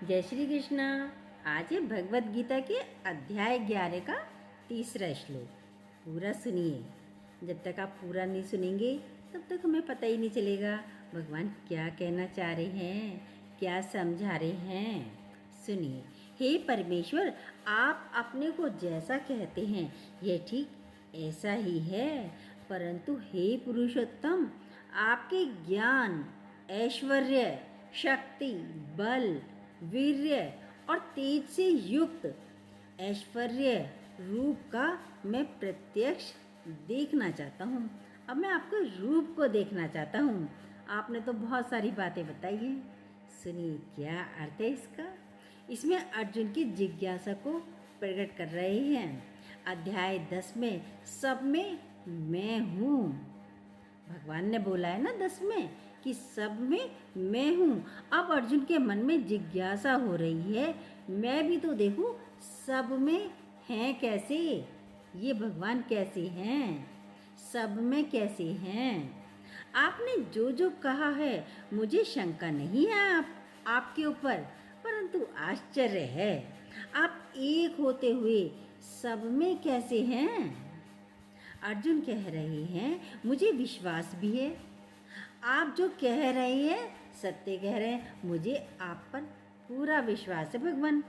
जय श्री कृष्णा। आज है भगवत गीता के अध्याय 11 का तीसरा श्लोक। पूरा सुनिए। जब तक आप पूरा नहीं सुनेंगे तब तक हमें पता ही नहीं चलेगा भगवान क्या कहना चाह रहे हैं, क्या समझा रहे हैं। सुनिए। हे परमेश्वर, आप अपने को जैसा कहते हैं यह ठीक ऐसा ही है, परंतु हे पुरुषोत्तम, आपके ज्ञान, ऐश्वर्य, शक्ति, बल, वीर्य और तेज से युक्त ऐश्वर्य रूप का मैं प्रत्यक्ष देखना चाहता हूँ। अब मैं आपके रूप को देखना चाहता हूँ। आपने तो बहुत सारी बातें बताई हैं, सुनिए क्या अर्थ है इसका। इसमें अर्जुन की जिज्ञासा को प्रकट कर रहे हैं। अध्याय 10 में सब में मैं हूँ। भगवान ने बोला है ना 10 में कि सब में मैं हूँ। अब अर्जुन के मन में जिज्ञासा हो रही है, मैं भी तो देखूँ सब में हैं कैसे, ये भगवान कैसे हैं, सब में कैसे हैं। आपने जो जो कहा है मुझे शंका नहीं है आपके ऊपर, परंतु आश्चर्य है आप एक होते हुए सब में कैसे हैं। अर्जुन कह रहे हैं मुझे विश्वास भी है, आप जो कह रहे हैं सत्य कह रहे हैं, मुझे आप पर पूरा विश्वास है भगवान।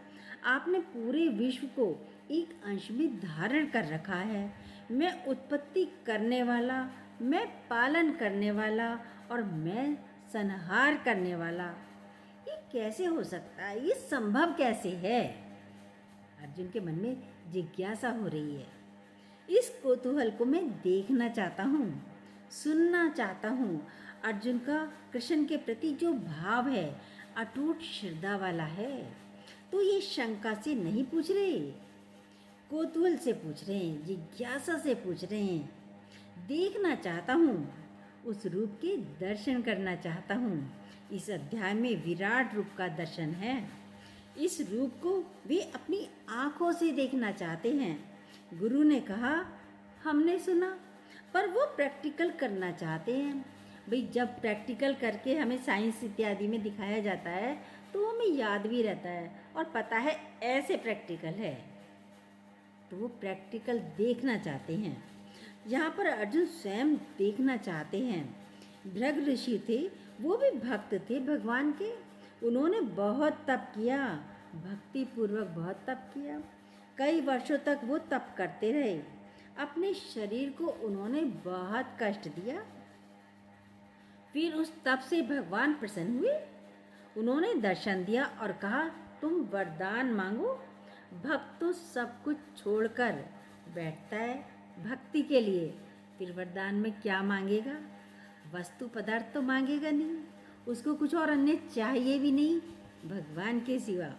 आपने पूरे विश्व को एक अंश में धारण कर रखा है। मैं उत्पत्ति करने वाला, मैं पालन करने वाला और मैं संहार करने वाला, ये कैसे हो सकता है, ये संभव कैसे है। अर्जुन के मन में जिज्ञासा हो रही है। इस कौतूहल को मैं देखना चाहता हूँ, सुनना चाहता हूँ। अर्जुन का कृष्ण के प्रति जो भाव है अटूट श्रद्धा वाला है, तो ये शंका से नहीं पूछ रहे, कौतूहल से पूछ रहे हैं, जिज्ञासा से पूछ रहे हैं। देखना चाहता हूँ, उस रूप के दर्शन करना चाहता हूँ। इस अध्याय में विराट रूप का दर्शन है। इस रूप को वे अपनी आँखों से देखना चाहते हैं। गुरु ने कहा हमने सुना, पर वो प्रैक्टिकल करना चाहते हैं। भाई जब प्रैक्टिकल करके हमें साइंस इत्यादि में दिखाया जाता है तो हमें याद भी रहता है और पता है ऐसे प्रैक्टिकल है, तो वो प्रैक्टिकल देखना चाहते हैं। यहाँ पर अर्जुन स्वयं देखना चाहते हैं। भृग ऋषि थे, वो भी भक्त थे भगवान के। उन्होंने बहुत तप किया, भक्ति पूर्वक बहुत तप किया। कई वर्षों तक वो तप करते रहे। अपने शरीर को उन्होंने बहुत कष्ट दिया। फिर उस तप से भगवान प्रसन्न हुए। उन्होंने दर्शन दिया और कहा तुम वरदान मांगो। भक्त तो सब कुछ छोड़कर बैठता है भक्ति के लिए, फिर वरदान में क्या मांगेगा, वस्तु पदार्थ तो मांगेगा नहीं, उसको कुछ और अन्य चाहिए भी नहीं भगवान के सिवा।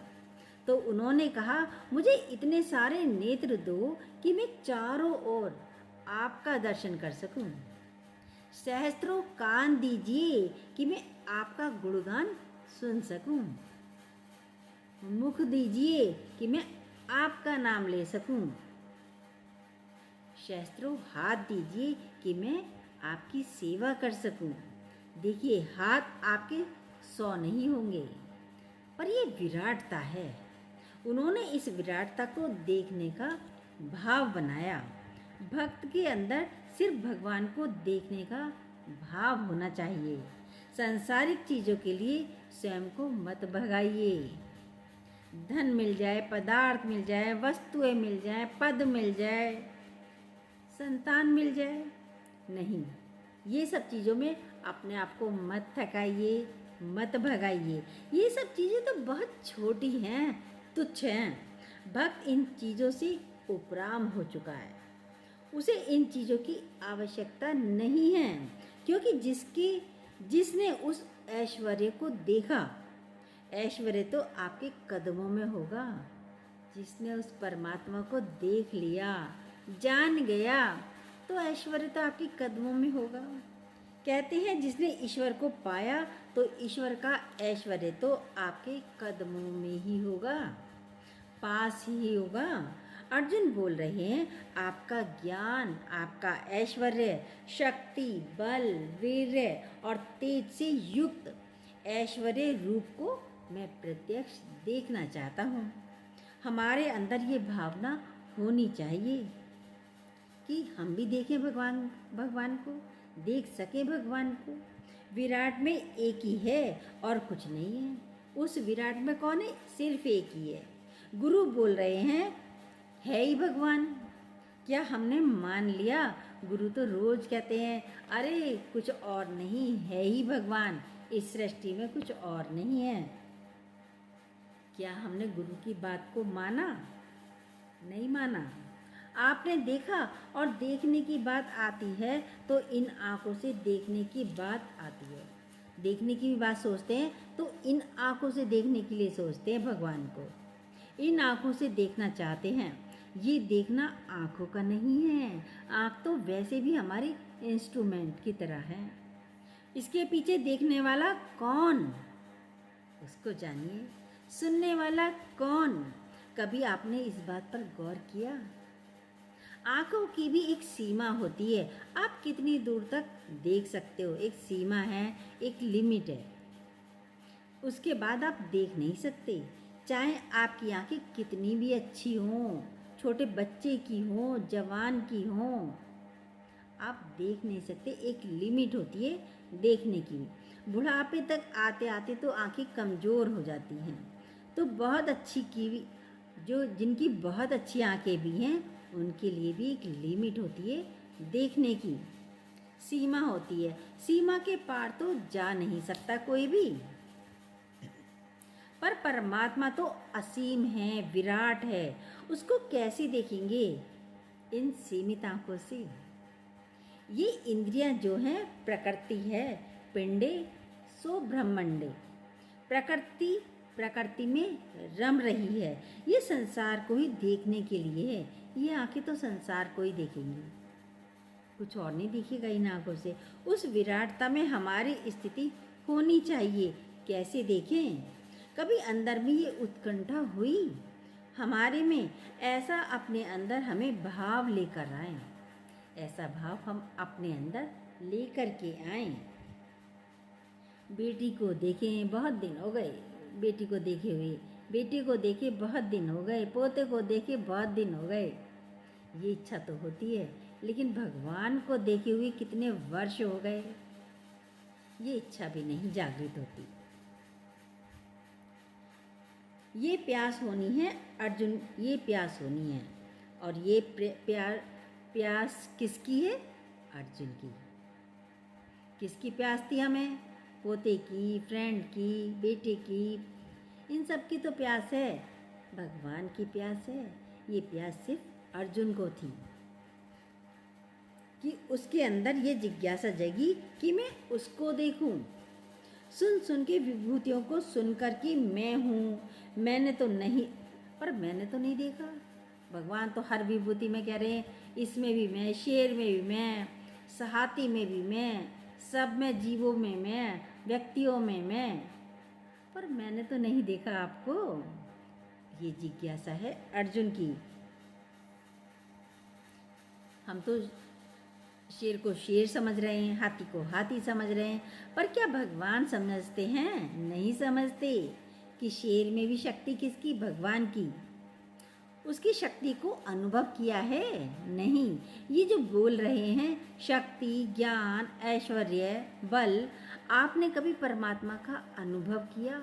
तो उन्होंने कहा मुझे इतने सारे नेत्र दो कि मैं चारों ओर आपका दर्शन कर सकूं। सहस्त्रों कान दीजिए कि मैं आपका गुणगान सुन सकूं। मुख दीजिए कि मैं आपका नाम ले सकूं। सहस्त्रों हाथ दीजिए कि मैं आपकी सेवा कर सकूं। देखिए हाथ आपके 100 नहीं होंगे, पर ये विराटता है। उन्होंने इस विराटता को देखने का भाव बनाया। भक्त के अंदर सिर्फ भगवान को देखने का भाव होना चाहिए। सांसारिक चीज़ों के लिए स्वयं को मत भगाइए। धन मिल जाए, पदार्थ मिल जाए, वस्तुएं मिल जाए, पद मिल जाए, संतान मिल जाए, नहीं, ये सब चीज़ों में अपने आप को मत थकाइए, मत भगाइए। ये सब चीज़ें तो बहुत छोटी हैं, तुच्छ हैं। भक्त इन चीज़ों से उपराम हो चुका है, उसे इन चीज़ों की आवश्यकता नहीं है, क्योंकि जिसने उस ऐश्वर्य को देखा, ऐश्वर्य तो आपके कदमों में होगा। जिसने उस परमात्मा को देख लिया, जान गया, तो ऐश्वर्य तो आपके कदमों में होगा। कहते हैं जिसने ईश्वर को पाया तो ईश्वर का ऐश्वर्य तो आपके कदमों में ही होगा, पास ही होगा। अर्जुन बोल रहे हैं आपका ज्ञान, आपका ऐश्वर्य, शक्ति, बल, वीर्य और तेज से युक्त ऐश्वर्य रूप को मैं प्रत्यक्ष देखना चाहता हूँ। हमारे अंदर ये भावना होनी चाहिए कि हम भी देखें भगवान को, देख सकें भगवान को। विराट में एक ही है और कुछ नहीं है। उस विराट में कौन है? सिर्फ एक ही है। गुरु बोल रहे हैं है ही भगवान। क्या हमने मान लिया? गुरु तो रोज कहते हैं अरे कुछ और नहीं, है ही भगवान, इस सृष्टि में कुछ और नहीं है। क्या हमने गुरु की बात को माना? नहीं माना। आपने देखा और देखने की बात आती है तो इन आँखों से देखने की बात आती है। देखने की भी बात सोचते हैं तो इन आँखों से देखने के लिए सोचते हैं भगवान को। इन आँखों से देखना चाहते हैं। ये देखना आँखों का नहीं है। आँख तो वैसे भी हमारे इंस्ट्रूमेंट की तरह है। इसके पीछे देखने वाला कौन? उसको जानिए। सुनने वाला कौन? कभी आपने इस बात पर गौर किया? आँखों की भी एक सीमा होती है। आप कितनी दूर तक देख सकते हो, एक सीमा है, एक लिमिट है। उसके बाद आप देख नहीं सकते। चाहे आपकी आँखें कितनी भी अच्छी हों, छोटे बच्चे की हों, जवान की हों, आप देख नहीं सकते। एक लिमिट होती है देखने की। बुढ़ापे तक आते आते तो आँखें कमज़ोर हो जाती हैं। तो बहुत अच्छी की जो जिनकी बहुत अच्छी आँखें भी हैं उनके लिए भी एक लिमिट होती है देखने की, सीमा होती है। सीमा के पार तो जा नहीं सकता कोई भी। पर परमात्मा तो असीम है, विराट है। उसको कैसे देखेंगे? इन सीमित आँखों से। ये इंद्रियां जो हैं प्रकृति है, पिंडे सो ब्रह्मंडे। प्रकृति में रम रही है। ये संसार को ही देखने के लिए है। ये आंखें तो संसार को ही देखेंगी, कुछ और नहीं दिखेगा इन आंखों से। उस विराटता में हमारी स्थिति होनी चाहिए। कैसे देखें? कभी अंदर में ये उत्कंठा हुई हमारे में? ऐसा अपने अंदर हमें भाव लेकर आए, ऐसा भाव हम अपने अंदर लेकर के आए। बेटी को देखें बहुत दिन हो गए, बेटी को देखे हुए, बेटे को देखे बहुत दिन हो गए, पोते को देखे बहुत दिन हो गए। ये इच्छा तो होती है, लेकिन भगवान को देखे हुए कितने वर्ष हो गए, ये इच्छा भी नहीं जागृत होती। ये प्यास होनी है अर्जुन, ये प्यास होनी है। और ये प्यास किसकी है? अर्जुन की। किसकी प्यास थी हमें? पोते की, फ्रेंड की, बेटे की, इन सब की तो प्यास है। भगवान की प्यास है। ये प्यास सिर्फ अर्जुन को थी कि उसके अंदर ये जिज्ञासा जगी कि मैं उसको देखूं। सुन सुन के विभूतियों को सुनकर कि मैं हूँ, मैंने तो नहीं, पर मैंने तो नहीं देखा। भगवान तो हर विभूति में कह रहे हैं इसमें भी मैं, शेर में भी मैं, हाथी में भी मैं, सब में, जीवों में मैं, व्यक्तियों में मैं, पर मैंने तो नहीं देखा आपको। ये जिज्ञासा है अर्जुन की। हम तो शेर को शेर समझ रहे हैं, हाथी को हाथी समझ रहे हैं, पर क्या भगवान समझते हैं? नहीं समझते कि शेर में भी शक्ति किसकी? भगवान की। उसकी शक्ति को अनुभव किया है? नहीं। ये जो बोल रहे हैं शक्ति, ज्ञान, ऐश्वर्य, बल, आपने कभी परमात्मा का अनुभव किया?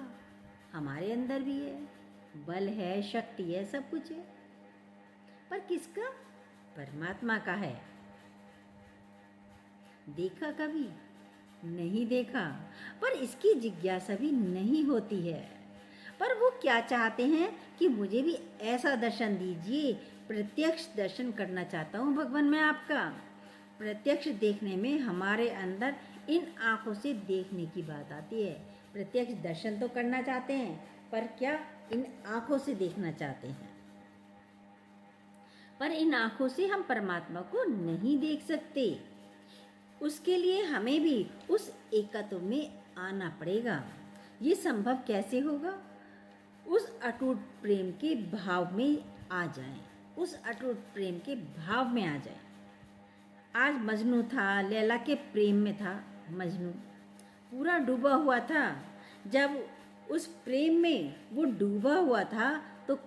हमारे अंदर भी है, बल है, शक्ति है, सब कुछ है, पर किसका? परमात्मा का है। देखा कभी? नहीं देखा। पर इसकी जिज्ञासा भी नहीं होती है। पर वो क्या चाहते हैं कि मुझे भी ऐसा दर्शन दीजिए, प्रत्यक्ष दर्शन करना चाहता हूँ भगवान मैं आपका। प्रत्यक्ष देखने में हमारे अंदर इन आँखों से देखने की बात आती है। प्रत्यक्ष दर्शन तो करना चाहते हैं, पर क्या इन आँखों से देखना चाहते हैं। पर इन आँखों से हम परमात्मा को नहीं देख सकते। उसके लिए हमें भी उस एकत्व में आना पड़ेगा। ये संभव कैसे होगा? उस अटूट प्रेम के भाव में आ जाएं, उस अटूट प्रेम के भाव में आ जाएं। आज मजनू था, लैला के प्रेम में था। मजनू पूरा डूबा हुआ था। जब उस प्रेम में वो डूबा हुआ था। तो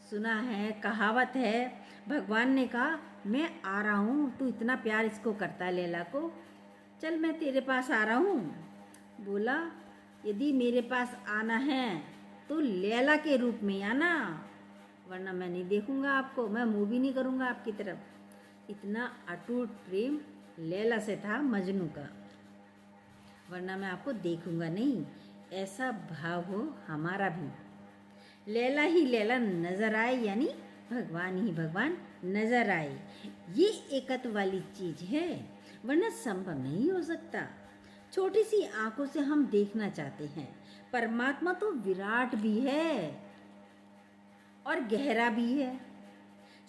सुना है, कहावत है, भगवान ने कहा मैं आ रहा हूँ, तू इतना प्यार इसको करता है लैला को, चल मैं तेरे पास आ रहा हूँ। बोला यदि मेरे पास आना है तो लैला के रूप में आना, वरना मैं नहीं देखूंगा आपको, मैं मुंह भी नहीं करूंगा आपकी तरफ। इतना अटूट प्रेम लैला से था मजनू का, वरना मैं आपको देखूंगा नहीं। ऐसा भाव हो हमारा भी। लैला ही लैला नजर आए, यानी भगवान ही भगवान नजर आए, ये एकत्व वाली चीज है, वरना संभव नहीं हो सकता। छोटी सी आंखों से हम देखना चाहते हैं, परमात्मा तो विराट भी है और गहरा भी है।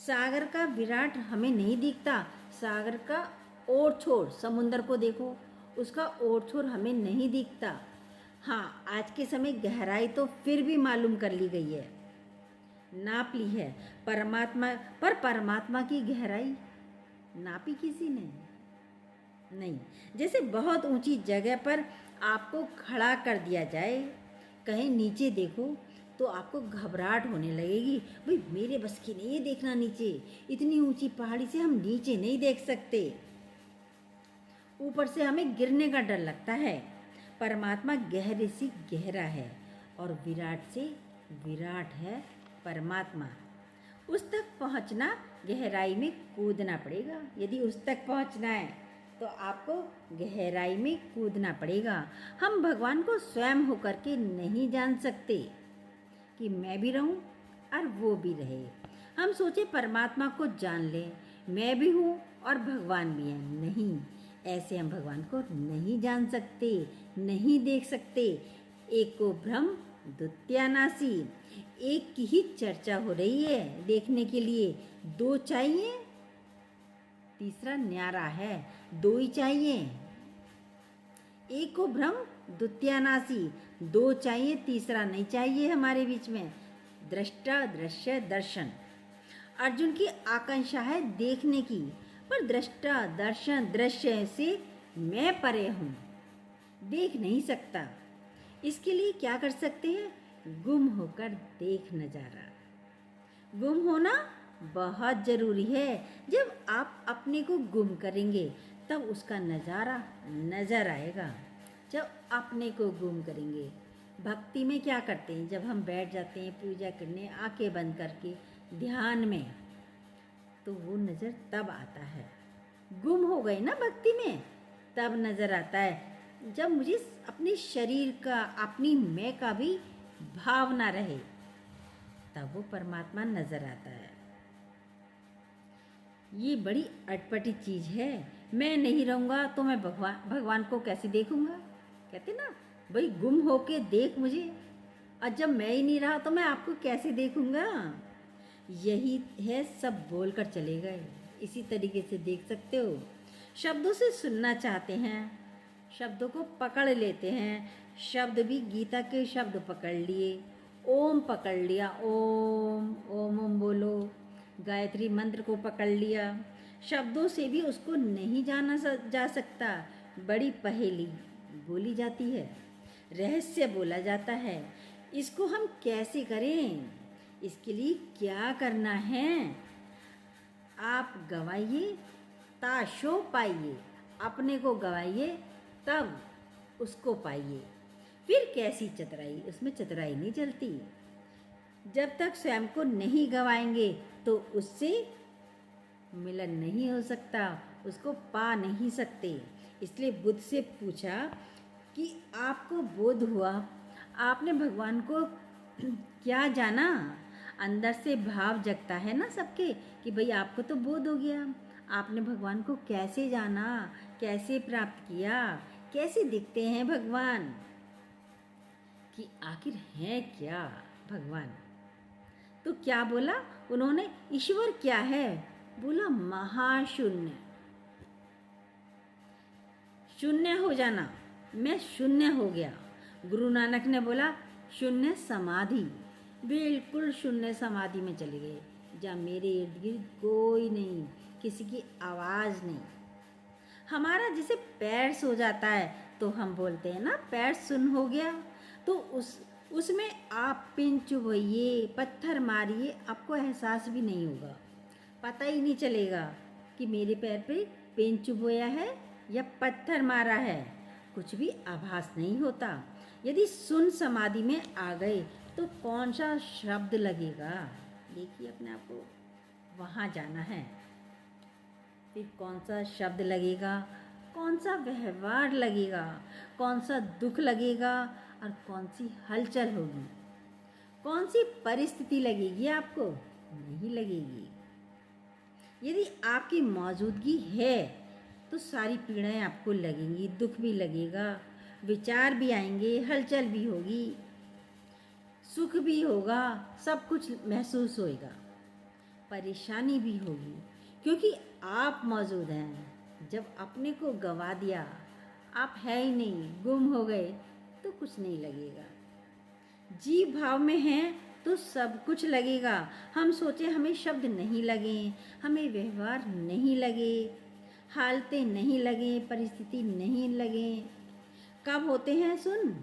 सागर का विराट हमें नहीं दिखता, सागर का ओर छोर, समुंदर को देखो, उसका ओर छोर हमें नहीं दिखता। हाँ, आज के समय गहराई तो फिर भी मालूम कर ली गई है, नाप ली है। परमात्मा की गहराई नापी किसी ने नहीं। जैसे बहुत ऊंची जगह पर आपको खड़ा कर दिया जाए, कहीं नीचे देखो तो आपको घबराहट होने लगेगी, भाई मेरे बस की नहीं है देखना नीचे, इतनी ऊंची पहाड़ी से हम नीचे नहीं देख सकते, ऊपर से हमें गिरने का डर लगता है। परमात्मा गहरे से गहरा है और विराट से विराट है परमात्मा। उस तक पहुंचना, गहराई में कूदना पड़ेगा। यदि उस तक पहुंचना है तो आपको गहराई में कूदना पड़ेगा। हम भगवान को स्वयं होकर के नहीं जान सकते कि मैं भी रहूं और वो भी रहे। हम सोचे परमात्मा को जान ले, मैं भी हूँ और भगवान भी है, नहीं, ऐसे हम भगवान को नहीं जान सकते, नहीं देख सकते। एक को ब्रह्म द्वितीयानासी, एक की ही चर्चा हो रही है देखने के लिए, दो चाहिए, तीसरा न्यारा है, दो ही चाहिए। एक को ब्रह्म द्वितीयानासी, दो चाहिए, तीसरा नहीं चाहिए हमारे बीच में। दृष्टा दृश्य दर्शन, अर्जुन की आकांक्षा है देखने की, पर दृष्टा दर्शन दृश्य से मैं परे हूँ, देख नहीं सकता। इसके लिए क्या कर सकते हैं? गुम होकर देख नजारा। गुम होना बहुत ज़रूरी है। जब आप अपने को गुम करेंगे तब उसका नज़ारा नज़र आएगा। जब अपने को गुम करेंगे, भक्ति में क्या करते हैं, जब हम बैठ जाते हैं पूजा करने आंखें बंद करके ध्यान में, तो वो नज़र तब आता है। गुम हो गए ना भक्ति में, तब नज़र आता है जब मुझे अपने शरीर का, अपनी मैं का भी भाव ना रहे, तब वो परमात्मा नज़र आता है। ये बड़ी अटपटी चीज़ है। मैं नहीं रहूँगा तो मैं भगवान को कैसे देखूँगा? कहते ना, भाई गुम होके देख मुझे, और जब मैं ही नहीं रहा तो मैं आपको कैसे देखूँगा? यही है, सब बोल कर चले गए। इसी तरीके से देख सकते हो। शब्दों से सुनना चाहते हैं, शब्दों को पकड़ लेते हैं। शब्द भी, गीता के शब्द पकड़ लिए, ओम पकड़ लिया, ओम ओम ओम बोलो, गायत्री मंत्र को पकड़ लिया। शब्दों से भी उसको नहीं जाना जा सकता। बड़ी पहेली बोली जाती है, रहस्य बोला जाता है। इसको हम कैसे करें? इसके लिए क्या करना है? आप गवाइए ताशो पाइए, अपने को गवाइए तब उसको पाइए। फिर कैसी चतुराई, उसमें चतुराई नहीं चलती। जब तक स्वयं को नहीं गवाएंगे तो उससे मिलन नहीं हो सकता, उसको पा नहीं सकते। इसलिए बुद्ध से पूछा कि आपको बोध हुआ, आपने भगवान को क्या जाना? अंदर से भाव जगता है ना सबके कि भाई आपको तो बोध हो गया, आपने भगवान को कैसे जाना, कैसे प्राप्त किया, कैसे दिखते हैं भगवान, कि आखिर है क्या भगवान? तो क्या बोला उन्होंने? ईश्वर क्या है? बोला महाशून्य। शून्य हो जाना, मैं शून्य हो गया। गुरु नानक ने बोला शून्य समाधि, बिल्कुल शून्य समाधि में चले गए, जहाँ मेरे इर्द गिर्द कोई नहीं, किसी की आवाज़ नहीं। हमारा जैसे पैर सो जाता है तो हम बोलते हैं ना पैर सुन्न हो गया, तो उसमें आप पिन चुभइए, पत्थर मारिए, आपको एहसास भी नहीं होगा। पता ही नहीं चलेगा कि मेरे पैर पे पिन चुभोया है या पत्थर मारा है, कुछ भी आभास नहीं होता। यदि सुन समाधि में आ गए तो कौन सा शब्द लगेगा? देखिए अपने आप को, वहाँ जाना है। फिर कौन सा शब्द लगेगा, कौन सा व्यवहार लगेगा, कौन सा दुख लगेगा और कौन सी हलचल होगी, कौन सी परिस्थिति लगेगी आपको? नहीं लगेगी। यदि आपकी मौजूदगी है तो सारी पीड़ाएं आपको लगेंगी, दुख भी लगेगा, विचार भी आएंगे, हलचल भी होगी, सुख भी होगा, सब कुछ महसूस होएगा, परेशानी भी होगी, क्योंकि आप मौजूद हैं। जब अपने को गंवा दिया, आप है ही नहीं, गुम हो गए, तो कुछ नहीं लगेगा। जीव भाव में हैं तो सब कुछ लगेगा। हम सोचे हमें शब्द नहीं लगे, हमें व्यवहार नहीं लगे, हालतें नहीं लगे, परिस्थिति नहीं लगे। कब होते हैं सुन?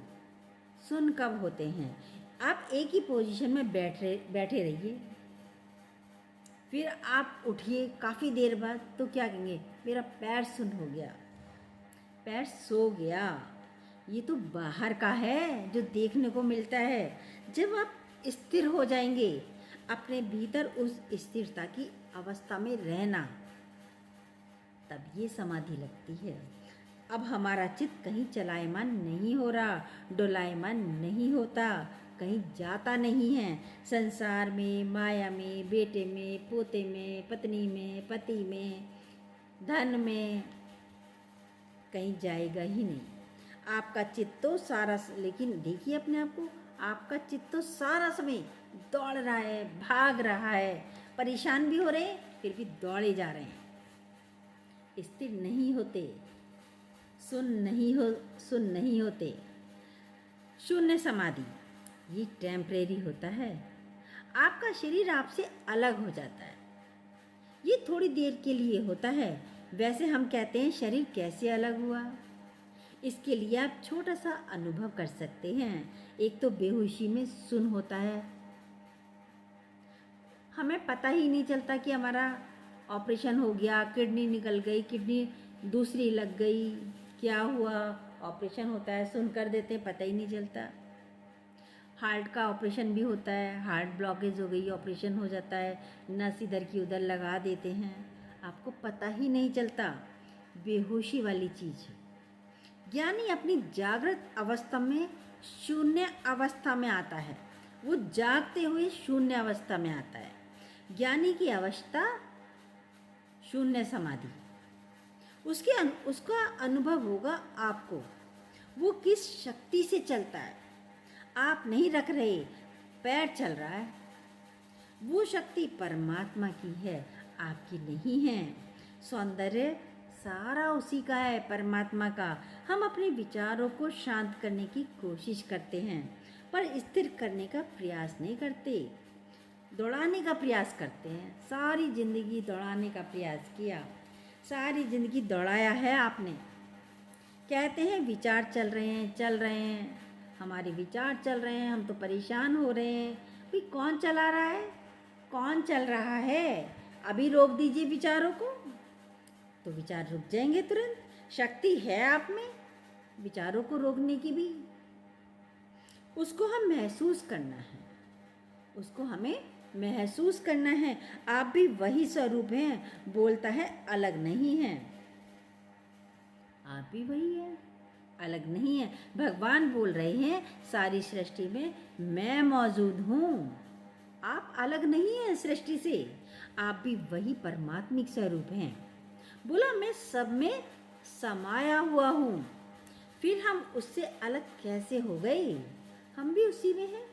सुन कब होते हैं? आप एक ही पोजीशन में बैठे रहिए, फिर आप उठिए काफ़ी देर बाद, तो क्या कहेंगे? मेरा पैर सुन हो गया, पैर सो गया। ये तो बाहर का है जो देखने को मिलता है। जब आप स्थिर हो जाएंगे, अपने भीतर उस स्थिरता की अवस्था में रहना, तब ये समाधि लगती है। अब हमारा चित्त कहीं चलायमान नहीं हो रहा, डोलायमान नहीं होता, कहीं जाता नहीं है। संसार में, माया में, बेटे में, पोते में, पत्नी में, पति में, धन में, कहीं जाएगा ही नहीं। आपका चित्त तो सारा, लेकिन देखिए अपने आप को, आपका चित्त तो सारा समय दौड़ रहा है, भाग रहा है, परेशान भी हो रहे हैं, फिर भी दौड़े जा रहे हैं, स्थिर नहीं होते, सुन नहीं होते। शून्य समाधि ये टेम्परेरी होता है। आपका शरीर आपसे अलग हो जाता है, ये थोड़ी देर के लिए होता है। वैसे हम कहते हैं शरीर कैसे अलग हुआ, इसके लिए आप छोटा सा अनुभव कर सकते हैं। एक तो बेहोशी में सुन होता है, हमें पता ही नहीं चलता कि हमारा ऑपरेशन हो गया, किडनी निकल गई, किडनी दूसरी लग गई, क्या हुआ, ऑपरेशन होता है, सुन कर देते हैं, पता ही नहीं चलता। हार्ट का ऑपरेशन भी होता है, हार्ट ब्लॉकेज हो गई, ऑपरेशन हो जाता है, नस इधर की उधर लगा देते हैं, आपको पता ही नहीं चलता। बेहोशी वाली चीज़ है। ज्ञानी अपनी जागृत अवस्था में शून्य अवस्था में आता है, वो जागते हुए शून्य अवस्था में आता है। ज्ञानी की अवस्था शून्य समाधि, उसका अनुभव होगा आपको, वो किस शक्ति से चलता है। आप नहीं रख रहे, पैर चल रहा है, वो शक्ति परमात्मा की है, आपकी नहीं है। सौंदर्य सारा उसी का है, परमात्मा का। हम अपने विचारों को शांत करने की कोशिश करते हैं, पर स्थिर करने का प्रयास नहीं करते, दौड़ाने का प्रयास करते हैं। सारी ज़िंदगी दौड़ाने का प्रयास किया, सारी ज़िंदगी दौड़ाया है आपने। कहते हैं विचार चल रहे हैं, हमारे विचार चल रहे हैं, हम तो परेशान हो रहे हैं। भाई कौन चला रहा है, कौन चल रहा है? अभी रोक दीजिए विचारों को, तो विचार रुक जाएंगे तुरंत। शक्ति है आप में विचारों को रोकने की भी। उसको हम महसूस करना है, उसको हमें महसूस करना है। आप भी वही स्वरूप हैं, बोलता है अलग नहीं है, आप भी वही है, अलग नहीं है। भगवान बोल रहे हैं सारी सृष्टि में मैं मौजूद हूँ, आप अलग नहीं हैं सृष्टि से, आप भी वही परमात्मिक स्वरूप हैं। बोला मैं सब में समाया हुआ हूँ, फिर हम उससे अलग कैसे हो गए? हम भी उसी में हैं।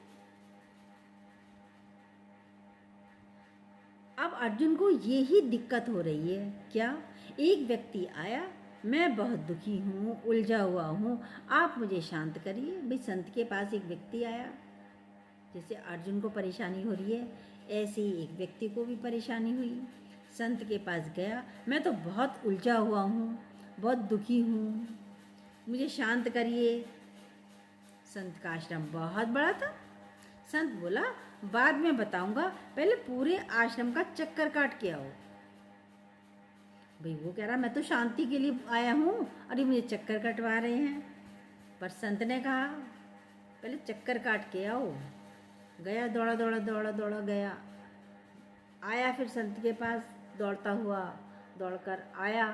अब अर्जुन को यही दिक्कत हो रही है। क्या? एक व्यक्ति आया, मैं बहुत दुखी हूँ, उलझा हुआ हूँ, आप मुझे शांत करिए। भाई संत के पास एक व्यक्ति आया, जैसे अर्जुन को परेशानी हो रही है, ऐसे ही एक व्यक्ति को भी परेशानी हुई, संत के पास गया, मैं तो बहुत उलझा हुआ हूँ, बहुत दुखी हूँ, मुझे शांत करिए। संत का आश्रम बहुत बड़ा था। संत बोला, बाद में बताऊंगा, पहले पूरे आश्रम का चक्कर काट के आओ। भाई वो कह रहा, मैं तो शांति के लिए आया हूँ और ये मुझे चक्कर कटवा रहे हैं। पर संत ने कहा, पहले चक्कर काट के आओ। गया, दौड़ा दौड़ा दौड़ा दौड़ा गया, आया फिर संत के पास दौड़ता हुआ, दौड़कर आया,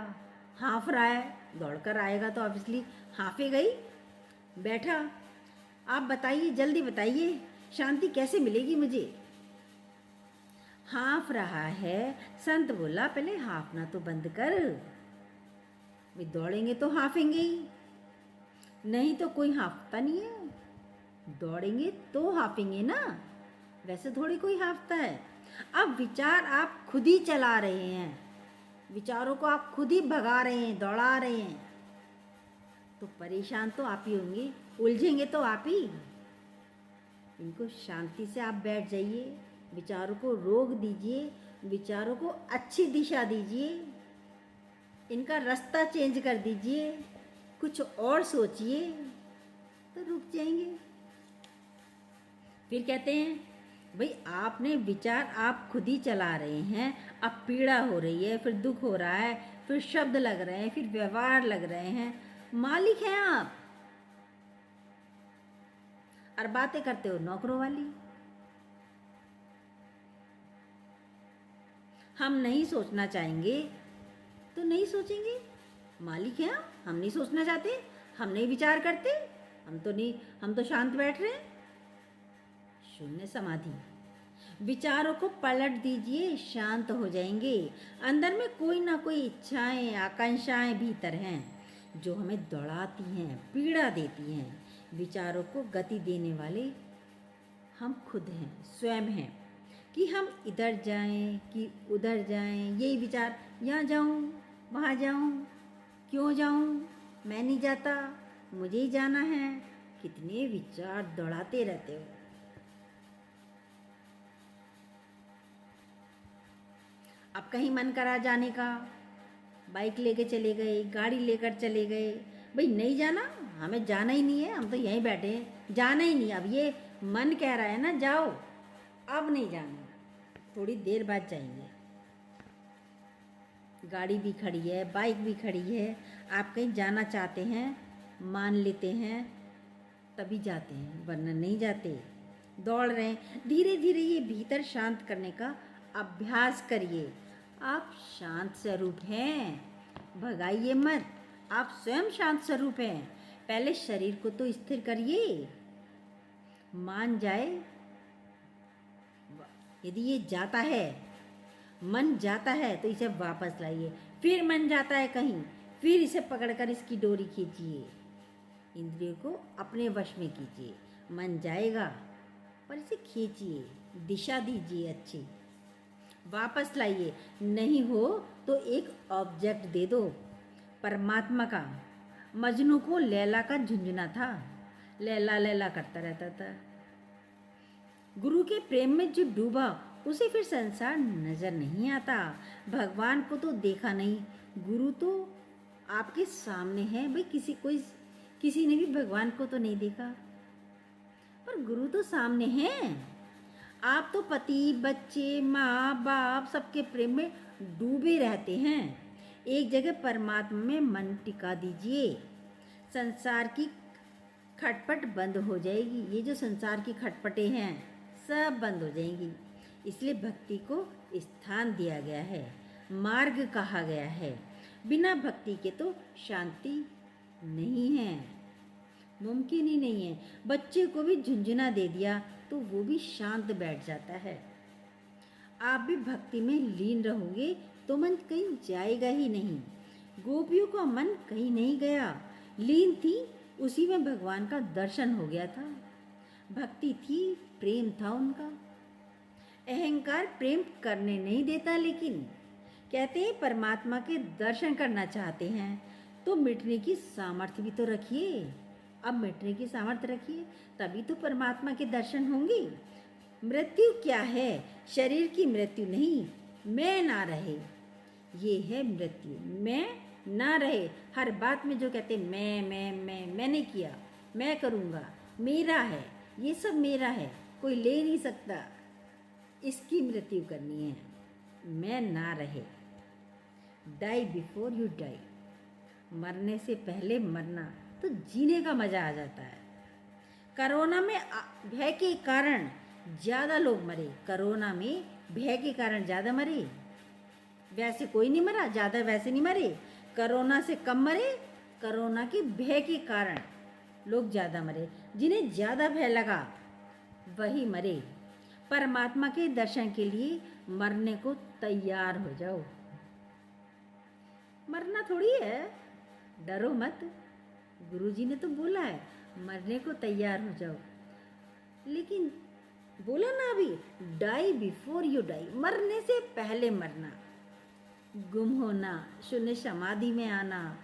हाँफ रहा है। दौड़कर आएगा तो ऑब्वियसली हाँफेगा ही। बैठा, आप बताइए, जल्दी बताइए, शांति कैसे मिलेगी मुझे। हाँफ रहा है। संत बोला, पहले हाँफना तो बंद कर। वे दौड़ेंगे तो हाँफेंगे ही, नहीं तो कोई हाँफता नहीं है। दौड़ेंगे तो हाँफेंगे ना, वैसे थोड़ी कोई हाँफता है। अब विचार आप खुद ही चला रहे हैं, विचारों को आप खुद ही भगा रहे हैं, दौड़ा रहे हैं, तो परेशान तो आप ही होंगे, उलझेंगे तो आप ही। इनको शांति से आप बैठ जाइए, विचारों को रोक दीजिए, विचारों को अच्छी दिशा दीजिए, इनका रास्ता चेंज कर दीजिए, कुछ और सोचिए, तो रुक जाएंगे। फिर कहते हैं, भाई आपने विचार आप खुद ही चला रहे हैं, अब पीड़ा हो रही है, फिर दुख हो रहा है, फिर शब्द लग रहे हैं, फिर व्यवहार लग रहे हैं, मालिक हैं आप, और बातें करते हो नौकरों वाली। हम नहीं सोचना चाहेंगे तो नहीं सोचेंगे, मालिक हैं हम नहीं सोचना चाहते, हम नहीं विचार करते, हम तो शांत बैठ रहे हैं। शून्य समाधि। विचारों को पलट दीजिए, शांत हो जाएंगे। अंदर में कोई ना कोई इच्छाएं, आकांक्षाएं भीतर हैं जो हमें दौड़ाती हैं, पीड़ा देती हैं। विचारों को गति देने वाले हम खुद हैं, स्वयं हैं, कि हम इधर जाएं कि उधर जाएं। यही विचार, यहाँ जाऊं, वहाँ जाऊं, क्यों जाऊं, मैं नहीं जाता, मुझे ही जाना है। कितने विचार दौड़ाते रहते हो। अब कहीं मन करा जाने का, बाइक लेके चले गए, गाड़ी लेकर चले गए। भाई नहीं जाना, हमें जाना ही नहीं है, हम तो यहीं बैठे हैं, जाना ही नहीं। अब ये मन कह रहा है ना जाओ, अब नहीं जाना, थोड़ी देर बाद जाएंगे। गाड़ी भी खड़ी है, बाइक भी खड़ी है, आप कहीं जाना चाहते हैं, मान लेते हैं, तभी जाते हैं, वरना नहीं जाते। दौड़ रहे हैं। धीरे धीरे ये भीतर शांत करने का अभ्यास करिए। आप शांत स्वरूप हैं, भगाइए मत, आप स्वयं शांत स्वरूप हैं। पहले शरीर को तो स्थिर करिए, मान जाए। यदि ये जाता है, मन जाता है, तो इसे वापस लाइए। फिर मन जाता है कहीं, फिर इसे पकड़कर इसकी डोरी खींचिए, इंद्रियों को अपने वश में कीजिए। मन जाएगा पर इसे खींचिए, दिशा दीजिए अच्छी, वापस लाइए। नहीं हो तो एक ऑब्जेक्ट दे दो, परमात्मा का। मजनू को लैला का झुंझुना था, लैला लैला करता रहता था। गुरु के प्रेम में जो डूबा, उसे फिर संसार नजर नहीं आता। भगवान को तो देखा नहीं, गुरु तो आपके सामने है। भाई किसी ने भी भगवान को तो नहीं देखा, पर गुरु तो सामने हैं। आप तो पति, बच्चे, माँ बाप सबके प्रेम में डूबे रहते हैं। एक जगह परमात्मा में मन टिका दीजिए, संसार की खटपट बंद हो जाएगी। ये जो संसार की खटपटें हैं सब बंद हो जाएंगी। इसलिए भक्ति को स्थान दिया गया है, मार्ग कहा गया है। बिना भक्ति के तो शांति नहीं है, मुमकिन ही नहीं है। बच्चे को भी झुंझुना दे दिया तो वो भी शांत बैठ जाता है। आप भी भक्ति में लीन रहोगे तो मन कहीं जाएगा ही नहीं। गोपियों का मन कहीं नहीं गया, लीन थी, उसी में भगवान का दर्शन हो गया था। भक्ति थी, प्रेम था उनका। अहंकार प्रेम करने नहीं देता, लेकिन कहते हैं परमात्मा के दर्शन करना चाहते हैं तो मिटने की सामर्थ्य भी तो रखिए। अब मिटने की सामर्थ्य रखिए, तभी तो परमात्मा के दर्शन होंगे। मृत्यु क्या है? शरीर की मृत्यु नहीं, मैं ना रहे, ये है मृत्यु। मैं ना रहे, हर बात में जो कहते मैं नहीं किया, मैं करूँगा, मेरा है, ये सब मेरा है, कोई ले नहीं सकता, इसकी मृत्यु करनी है, मैं ना रहे। डाई बिफोर यू डाई, मरने से पहले मरना तो जीने का मजा आ जाता है। कोरोना में भय के कारण ज़्यादा लोग मरे, कोरोना में भय के कारण ज़्यादा मरे, वैसे कोई नहीं मरा, ज़्यादा वैसे नहीं मरे, कोरोना से कम मरे, कोरोना के भय के कारण लोग ज़्यादा मरे। जिन्हें ज़्यादा भय लगा वही मरे। परमात्मा के दर्शन के लिए मरने को तैयार हो जाओ। मरना थोड़ी है, डरो मत, गुरुजी ने तो बोला है मरने को तैयार हो जाओ। लेकिन बोला ना अभी, डाई बिफोर यू डाई, मरने से पहले मरना, गुम होना, शून्य समाधि में आना,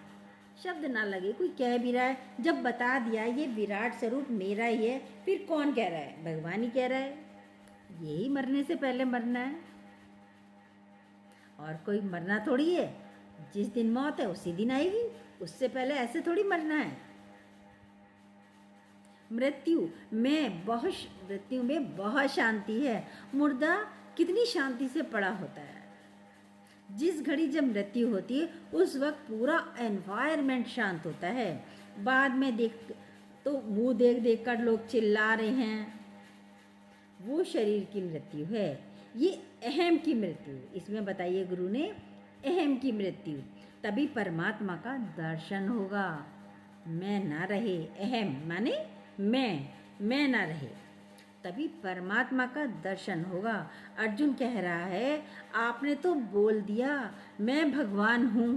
शब्द ना लगे। कोई कह भी रहा है, जब बता दिया ये विराट स्वरूप मेरा ही है, फिर कौन कह रहा है? भगवान ही कह रहा है, यही मरने से पहले मरना है। और कोई मरना थोड़ी है, जिस दिन मौत है उसी दिन आएगी, उससे पहले ऐसे थोड़ी मरना है। मृत्यु में बहुत शांति है। मुर्दा कितनी शांति से पड़ा होता है। जिस घड़ी जब मृत्यु होती है उस वक्त पूरा एनवायरनमेंट शांत होता है। बाद में देख तो मुंह देख देख कर लोग चिल्ला रहे हैं, वो शरीर की मृत्यु है। ये अहम की मृत्यु, इसमें बताइए गुरु ने, अहम की मृत्यु, तभी परमात्मा का दर्शन होगा। मैं ना रहे, अहम माने मैं ना रहे, तभी परमात्मा का दर्शन होगा। अर्जुन कह रहा है, आपने तो बोल दिया मैं भगवान हूँ,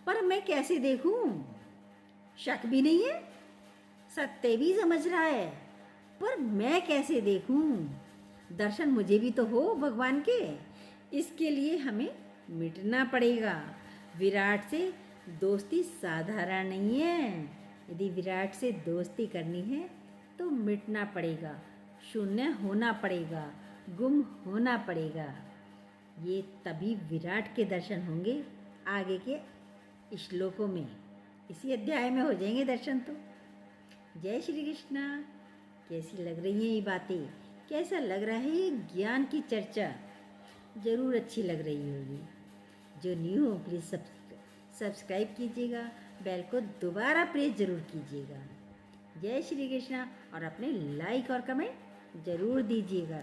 पर मैं कैसे देखूं? शक भी नहीं है, सत्य भी समझ रहा है, पर मैं कैसे देखूं? दर्शन मुझे भी तो हो भगवान के। इसके लिए हमें मिटना पड़ेगा। विराट से दोस्ती साधारण नहीं है। यदि विराट से दोस्ती करनी है तो मिटना पड़ेगा, शून्य होना पड़ेगा, गुम होना पड़ेगा। ये तभी विराट के दर्शन होंगे। आगे के श्लोकों में, इसी अध्याय में हो जाएंगे दर्शन। तो जय श्री कृष्णा। कैसी लग रही हैं ये बातें? कैसा लग रहा है ये ज्ञान की चर्चा? ज़रूर अच्छी लग रही होगी। जो न्यू हो प्लीज़ सब्सक्राइब कीजिएगा, बेल को दोबारा प्रेस ज़रूर कीजिएगा। जय श्री कृष्णा। और अपने लाइक और कमेंट ज़रूर दीजिएगा।